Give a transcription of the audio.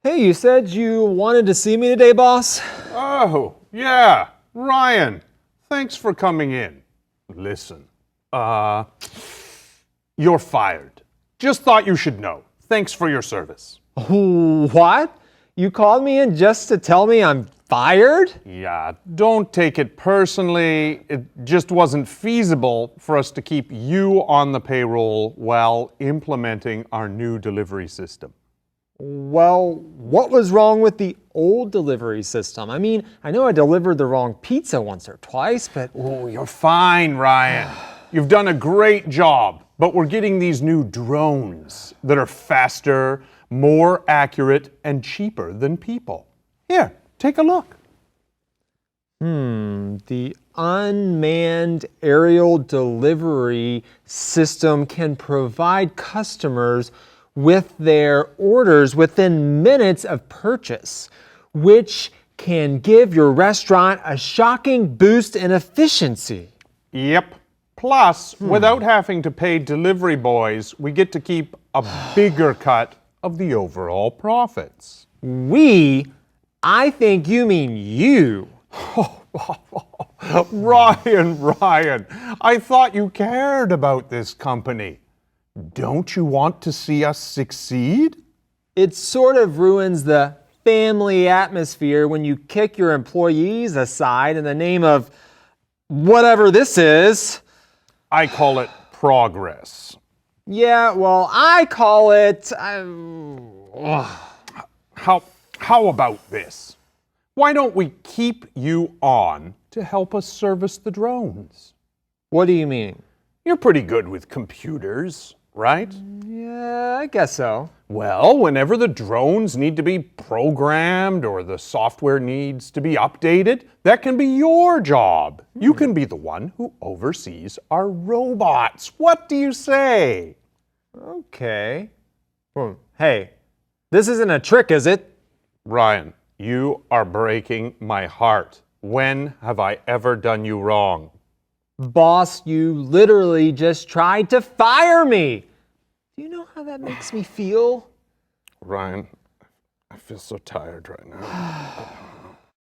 Hey, you said you wanted to see me today, boss? Oh, yeah. Ryan, thanks for coming in. Listen, you're fired. Just thought you should know. Thanks for your service. What? You called me in just to tell me I'm fired? Yeah, don't take it personally. It just wasn't feasible for us to keep you on the payroll while implementing our new delivery system. Well, what was wrong with the old delivery system? I mean, I know I delivered the wrong pizza once or twice, but... Oh, you're fine, Ryan. You've done a great job, but we're getting these new drones that are faster, more accurate, and cheaper than people. Here, take a look. The unmanned aerial delivery system can provide customers with their orders within minutes of purchase, which can give your restaurant a shocking boost in efficiency. Yep. Plus, without having to pay delivery boys, we get to keep a bigger cut of the overall profits. I think you mean you. Ryan, I thought you cared about this company. Don't you want to see us succeed? It sort of ruins the family atmosphere when you kick your employees aside in the name of whatever this is. I call it progress. Yeah, well, I call it... How about this? Why don't we keep you on to help us service the drones? What do you mean? You're pretty good with computers, right? Yeah, I guess so. Well, whenever the drones need to be programmed or the software needs to be updated, that can be your job. You can be the one who oversees our robots. What do you say? Okay. Well, hey, this isn't a trick, is it? Ryan, you are breaking my heart. When have I ever done you wrong? Boss, you literally just tried to fire me. Do you know how that makes me feel? Ryan, I feel so tired right now.